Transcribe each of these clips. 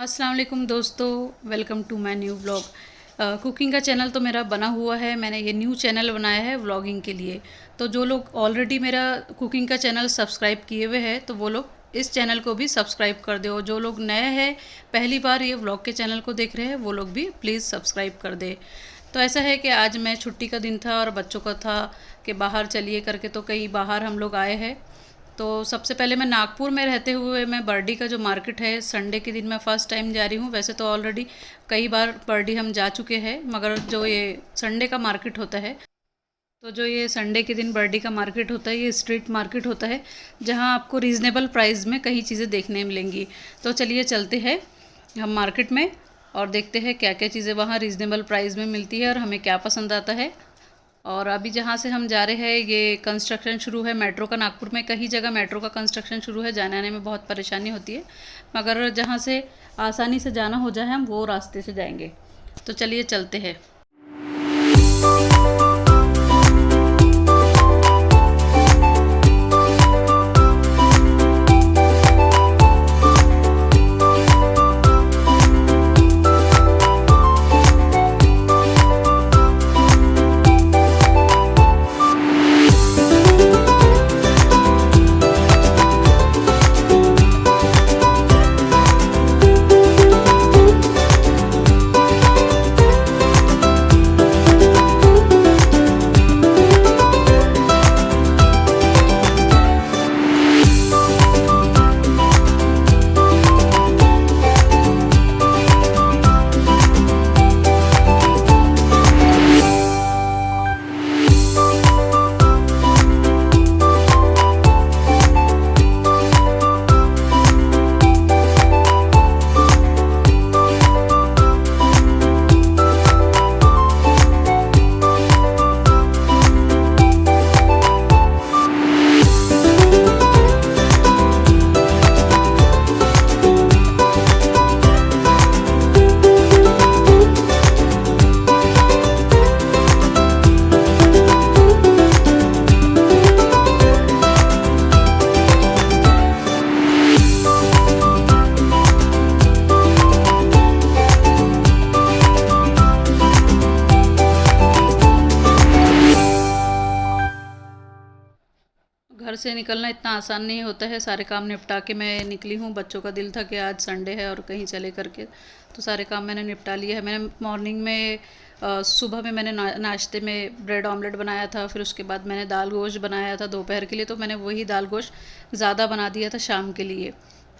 अस्सलाम वालेकुम दोस्तों, welcome to my new vlog. Cooking का चैनल तो मेरा बना हुआ है, मैंने ये न्यू चैनल बनाया है व्लॉगिंग के लिए। तो जो लोग ऑलरेडी मेरा कुकिंग का चैनल सब्सक्राइब किए हुए हैं तो वो लोग इस चैनल को भी सब्सक्राइब कर दो। जो लोग नए हैं, पहली बार ये व्लॉग के चैनल को देख रहे हैं, वो लोग भी प्लीज़ सब्सक्राइब कर दे। तो ऐसा है कि आज मैं छुट्टी का दिन था और बच्चों का था कि बाहर चलिए करके, तो कहीं बाहर हम लोग आए हैं। तो सबसे पहले मैं नागपुर में रहते हुए मैं बर्डी का जो मार्केट है, संडे के दिन मैं फ़र्स्ट टाइम जा रही हूँ। वैसे तो ऑलरेडी कई बार बर्डी हम जा चुके हैं, मगर जो ये संडे का मार्केट होता है, तो जो ये संडे के दिन बर्डी का मार्केट होता है, ये स्ट्रीट मार्केट होता है जहाँ आपको रीज़नेबल प्राइस में कई चीज़ें देखने मिलेंगी। तो चलिए चलते हैं हम मार्केट में और देखते हैं क्या क्या चीज़ें वहाँ रीज़नेबल प्राइस में मिलती है और हमें क्या पसंद आता है। और अभी जहाँ से हम जा रहे हैं, ये कंस्ट्रक्शन शुरू है मेट्रो का। नागपुर में कई जगह मेट्रो का कंस्ट्रक्शन शुरू है, जाने आने में बहुत परेशानी होती है, मगर जहाँ से आसानी से जाना हो जाए हम वो रास्ते से जाएंगे। तो चलिए चलते हैं। घर से निकलना इतना आसान नहीं होता है। सारे काम निपटा के मैं निकली हूँ। बच्चों का दिल था कि आज संडे है और कहीं चले करके, तो सारे काम मैंने निपटा लिए है। मैंने मॉर्निंग में सुबह में मैंने नाश्ते में ब्रेड ऑमलेट बनाया था, फिर उसके बाद मैंने दाल गोश्त बनाया था दोपहर के लिए, तो मैंने वही दाल गोश्त ज़्यादा बना दिया था शाम के लिए।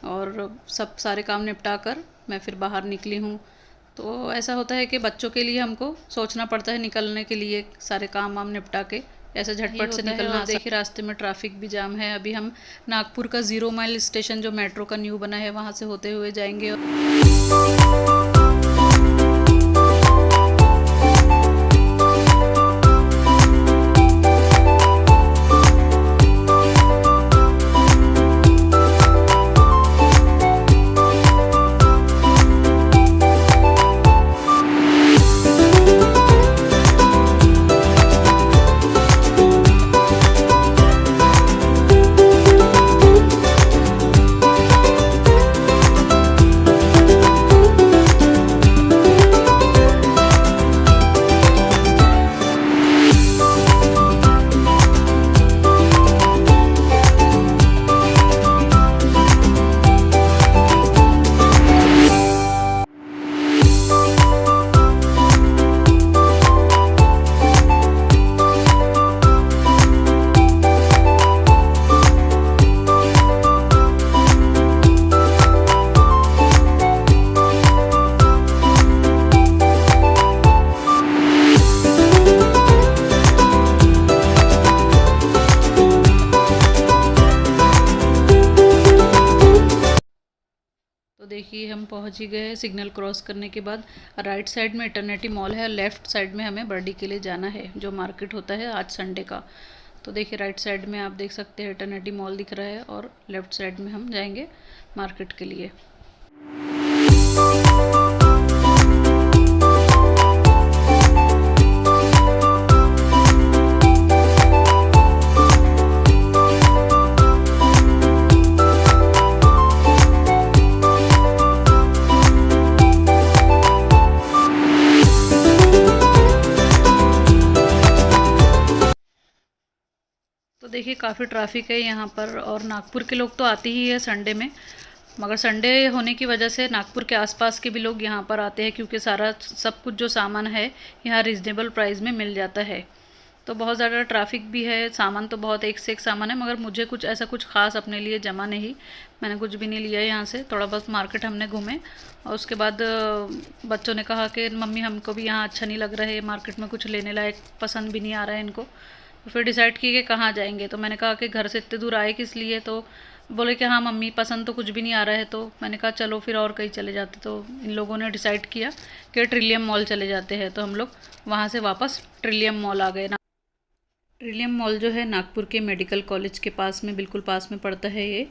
और सब सारे काम निपटा कर मैं फिर बाहर निकली हूँ। तो ऐसा होता है कि बच्चों के लिए हमको सोचना पड़ता है निकलने के लिए, सारे काम वाम निपटा के ऐसे झटपट से निकलना। देखिए रास्ते में ट्रैफिक भी जाम है। अभी हम नागपुर का 0 माइल स्टेशन जो मेट्रो का न्यू बना है वहाँ से होते हुए जाएंगे। तो देखिए हम पहुंच ही गए। सिग्नल क्रॉस करने के बाद राइट साइड में इटर्निटी मॉल है, लेफ़्ट साइड में हमें बर्डी के लिए जाना है, जो मार्केट होता है आज संडे का। तो देखिए राइट साइड में आप देख सकते हैं इटर्निटी मॉल दिख रहा है और लेफ़्ट साइड में हम जाएंगे मार्केट के लिए। देखिए काफ़ी ट्रैफिक है यहाँ पर, और नागपुर के लोग तो आते ही है संडे में, मगर संडे होने की वजह से नागपुर के आसपास के भी लोग यहाँ पर आते हैं, क्योंकि सारा सब कुछ जो सामान है यहाँ रिजनेबल प्राइस में मिल जाता है। तो बहुत ज़्यादा ट्रैफिक भी है, सामान तो बहुत एक से एक सामान है, मगर मुझे कुछ ऐसा कुछ ख़ास अपने लिए जमा नहीं, मैंने कुछ भी नहीं लिया यहाँ से। थोड़ा बहुत मार्केट हमने घूमे और उसके बाद बच्चों ने कहा कि मम्मी हमको भी यहाँ अच्छा नहीं लग रहा है, मार्केट में कुछ लेने लायक पसंद भी नहीं आ रहा है इनको। तो फिर डिसाइड किए कि कहाँ जाएंगे। तो मैंने कहा कि घर से इतने दूर आए किस लिए, तो बोले कि हाँ मम्मी पसंद तो कुछ भी नहीं आ रहा है। तो मैंने कहा चलो फिर और कहीं चले जाते। तो इन लोगों ने डिसाइड किया कि ट्रिलियम मॉल चले जाते हैं। तो हम लोग वहाँ से वापस ट्रिलियम मॉल आ गए। ट्रिलियम मॉल जो है नागपुर के मेडिकल कॉलेज के पास में, बिल्कुल पास में पड़ता है ये,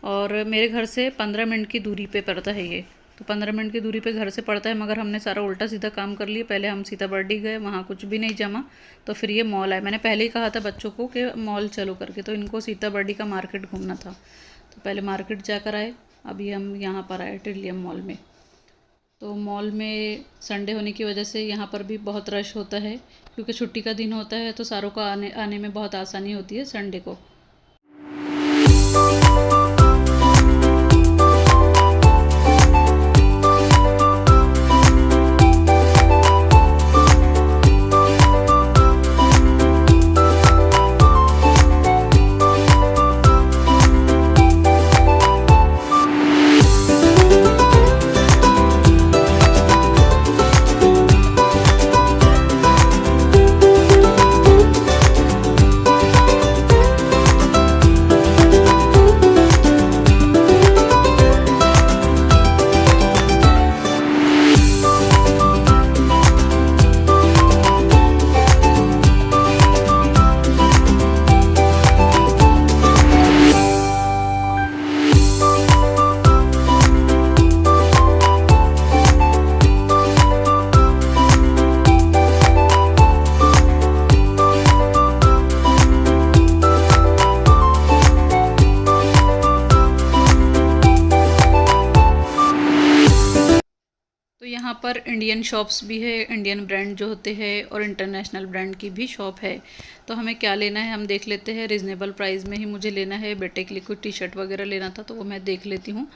और मेरे घर से 15 मिनट की दूरी पे पड़ता है ये। तो 15 मिनट की दूरी पे घर से पड़ता है, मगर हमने सारा उल्टा सीधा काम कर लिया। पहले हम सीताबर्डी गए, वहाँ कुछ भी नहीं जमा, तो फिर ये मॉल आए। मैंने पहले ही कहा था बच्चों को कि मॉल चलो करके, तो इनको सीताबर्डी का मार्केट घूमना था, तो पहले मार्केट जाकर आए। अभी हम यहाँ पर आए ट्रिलियम मॉल में। तो मॉल में संडे होने की वजह से यहाँ पर भी बहुत रश होता है, क्योंकि छुट्टी का दिन होता है, तो सारों को आने आने में बहुत आसानी होती है संडे को। तो यहाँ पर इंडियन शॉप्स भी है, इंडियन ब्रांड जो होते हैं, और इंटरनेशनल ब्रांड की भी शॉप है। तो हमें क्या लेना है हम देख लेते हैं। रिजनेबल प्राइस में ही मुझे लेना है, बेटे के लिए कोई टी शर्ट वगैरह लेना था, तो वो मैं देख लेती हूँ।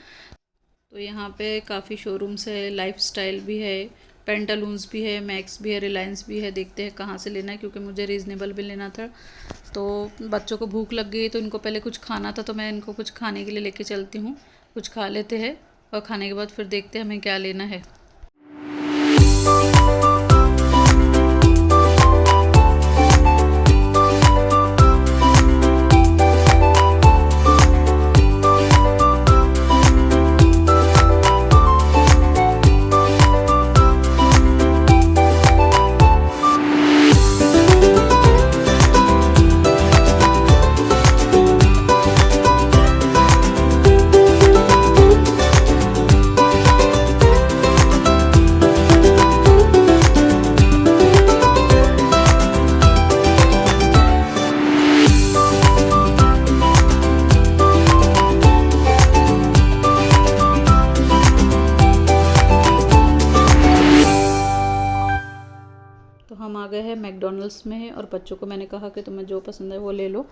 तो यहाँ पे काफ़ी शोरूम्स है, लाइफस्टाइल भी है, पेंटालून्स भी है, मैक्स भी है, रिलायंस भी है। देखते हैं कहाँ से लेना है, क्योंकि मुझे रीज़नेबल भी लेना था। तो बच्चों को भूख लग गई, तो इनको पहले कुछ खाना था, तो मैं इनको कुछ खाने के लिए लेके चलती हूँ। कुछ खा लेते हैं और खाने के बाद फिर देखते हैं हमें क्या लेना है। हम आ गए हैं मैकडॉनल्ड्स में, और बच्चों को मैंने कहा कि तुम्हें जो पसंद है वो ले लो।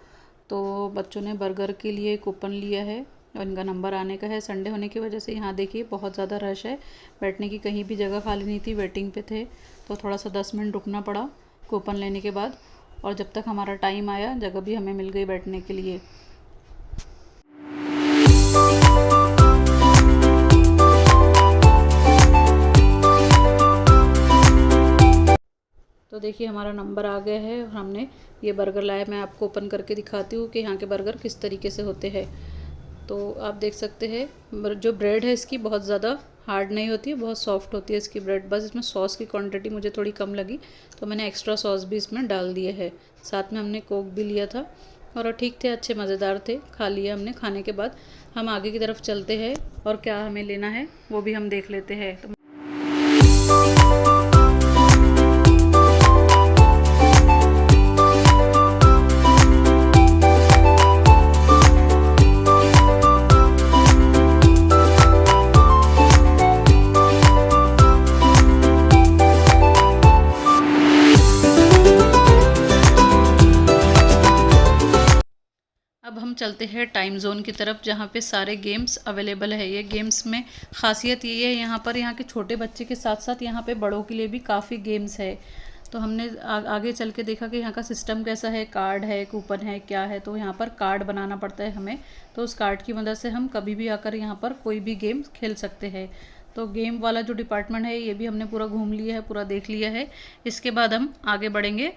तो बच्चों ने बर्गर के लिए कूपन लिया है, और इनका नंबर आने का है। संडे होने की वजह से यहाँ देखिए बहुत ज़्यादा रश है, बैठने की कहीं भी जगह खाली नहीं थी, वेटिंग पे थे। तो थोड़ा सा 10 मिनट रुकना पड़ा कूपन लेने के बाद, और जब तक हमारा टाइम आया जगह भी हमें मिल गई बैठने के लिए। तो देखिए हमारा नंबर आ गया है, और हमने ये बर्गर लाया। मैं आपको ओपन करके दिखाती हूँ कि यहाँ के बर्गर किस तरीके से होते हैं। तो आप देख सकते हैं जो ब्रेड है इसकी बहुत ज़्यादा हार्ड नहीं होती है, बहुत सॉफ्ट होती है इसकी ब्रेड। बस इसमें सॉस की क्वांटिटी मुझे थोड़ी कम लगी, तो मैंने एक्स्ट्रा सॉस भी इसमें डाल दिए है। साथ में हमने कोक भी लिया था, और ठीक थे, अच्छे मज़ेदार थे। खा लिया हमने। खाने के बाद हम आगे की तरफ चलते हैं, और क्या हमें लेना है वो भी हम देख लेते हैं। तो चलते हैं टाइम जोन की तरफ, जहाँ पे सारे गेम्स अवेलेबल है। ये गेम्स में ख़ासियत ये है यहाँ के छोटे बच्चे के साथ साथ यहाँ पे बड़ों के लिए भी काफ़ी गेम्स है। तो हमने आगे चल के देखा कि यहाँ का सिस्टम कैसा है, कार्ड है, कूपन है, क्या है। तो यहाँ पर कार्ड बनाना पड़ता है हमें, तो उस कार्ड की मदद से हम कभी भी आकर यहाँ पर कोई भी गेम खेल सकते हैं। तो गेम वाला जो डिपार्टमेंट है ये भी हमने पूरा घूम लिया है, पूरा देख लिया है। इसके बाद हम आगे बढ़ेंगे।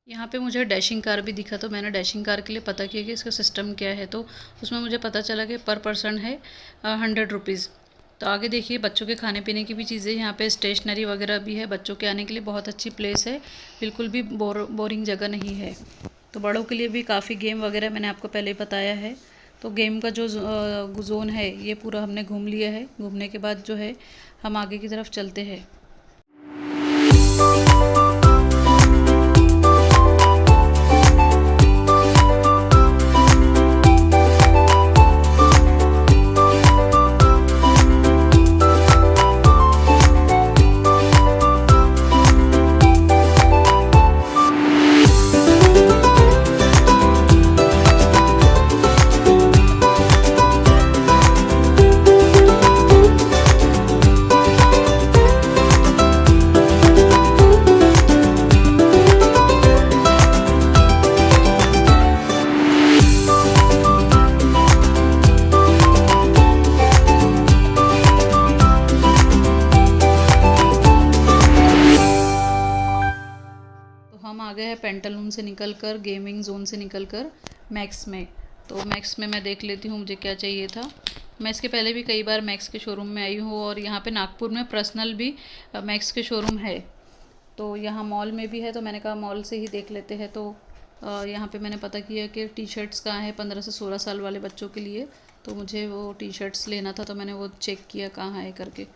यहाँ पे मुझे डैशिंग कार भी दिखा, तो मैंने डैशिंग कार के लिए पता किया कि इसका सिस्टम क्या है। तो उसमें मुझे पता चला कि पर पर्सन है 100 रुपीज़। तो आगे देखिए बच्चों के खाने पीने की भी चीज़ें, यहाँ पे स्टेशनरी वगैरह भी है। बच्चों के आने के लिए बहुत अच्छी प्लेस है, बिल्कुल भी बोरिंग जगह नहीं है। तो बड़ों के लिए भी काफ़ी गेम वगैरह मैंने आपको पहले ही बताया है। तो गेम का जो जोन है ये पूरा हमने घूम लिया है। घूमने के बाद जो है हम आगे की तरफ चलते हैं। हम आ गए हैं पेंटालून से निकलकर, गेमिंग जोन से निकलकर मैक्स में। तो मैक्स में मैं देख लेती हूँ मुझे क्या चाहिए था। मैं इसके पहले भी कई बार मैक्स के शोरूम में आई हूँ, और यहाँ पे नागपुर में पर्सनल भी मैक्स के शोरूम है। तो यहाँ मॉल में भी है, तो मैंने कहा मॉल से ही देख लेते हैं। तो यहाँ पे मैंने पता किया कि टी शर्ट्स कहाँ है 15 से 16 साल वाले बच्चों के लिए। तो मुझे वो टी शर्ट्स लेना था, तो मैंने वो चेक किया कहाँ है करके।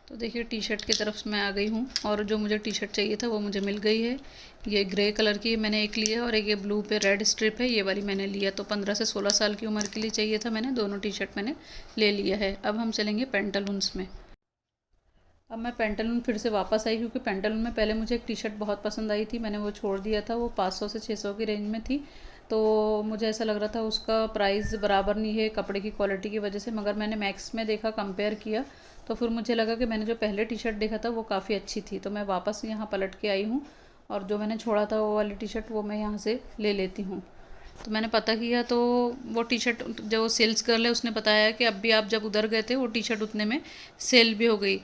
तो देखिए टी शर्ट की तरफ मैं आ गई हूँ, और जो मुझे टी शर्ट चाहिए था वो मुझे मिल गई है। ये ग्रे कलर की मैंने एक लिया, और एक ये ब्लू पे रेड स्ट्रिप है, ये वाली मैंने लिया। तो 15 से 16 साल की उम्र के लिए चाहिए था, मैंने दोनों टी शर्ट मैंने ले लिया है। अब हम चलेंगे पेंटालून्स में। अब मैं पेंटालून फिर से वापस आई, क्योंकि पेंटालून में पहले मुझे एक टी शर्ट बहुत पसंद आई थी, मैंने वो छोड़ दिया था। वो 500 से 600 की रेंज में थी। तो मुझे ऐसा लग रहा था उसका प्राइस बराबर नहीं है कपड़े की क्वालिटी की वजह से। मगर मैंने मैक्स में देखा, कंपेयर किया, तो फिर मुझे लगा कि मैंने जो पहले टी शर्ट देखा था वो काफ़ी अच्छी थी। तो मैं वापस यहाँ पलट के आई हूँ, और जो मैंने छोड़ा था वो वाली टी शर्ट वो मैं यहाँ से ले लेती हूँ। तो मैंने पता किया, तो वो टी शर्ट जो सेल्स गर्ल है उसने बताया कि अब भी आप जब उधर गए थे वो टी शर्ट उतने में सेल भी हो गई।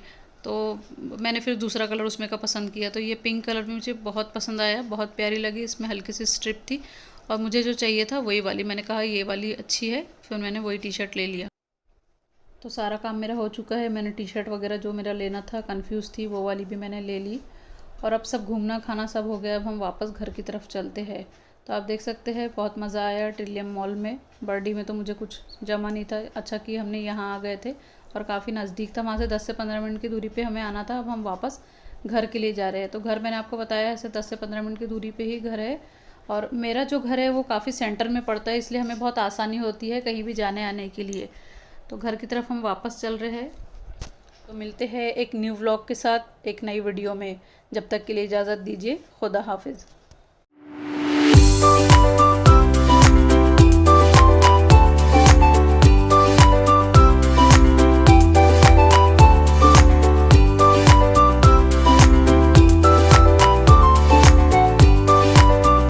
तो मैंने फिर दूसरा कलर उसमें का पसंद किया। तो ये पिंक कलर में मुझे बहुत पसंद आया, बहुत प्यारी लगी। इसमें हल्की सी स्ट्रिप थी, और मुझे जो चाहिए था वही वाली। मैंने कहा ये वाली अच्छी है, फिर मैंने वही टी शर्ट ले लिया। तो सारा काम मेरा हो चुका है। मैंने टी शर्ट वगैरह जो मेरा लेना था, कंफ्यूज थी, वो वाली भी मैंने ले ली। और अब सब घूमना खाना सब हो गया। अब हम वापस घर की तरफ चलते हैं। तो आप देख सकते हैं बहुत मज़ा आया ट्रिलियम मॉल में। बर्डी में तो मुझे कुछ जमा नहीं था। अच्छा कि हमने यहाँ आ गए थे, और काफ़ी नज़दीक था, वहाँ से 10 से 15 मिनट की दूरी पे हमें आना था। अब हम वापस घर के लिए जा रहे हैं। तो घर मैंने आपको बताया ऐसे 10 से 15 मिनट की दूरी पे ही घर है, और मेरा जो घर है वो काफ़ी सेंटर में पड़ता है, इसलिए हमें बहुत आसानी होती है कहीं भी जाने आने के लिए। तो घर की तरफ हम वापस चल रहे हैं। तो मिलते हैं एक न्यू व्लॉग के साथ एक नई वीडियो में। जब तक के लिए इजाज़त दीजिए। खुदा हाफिज़।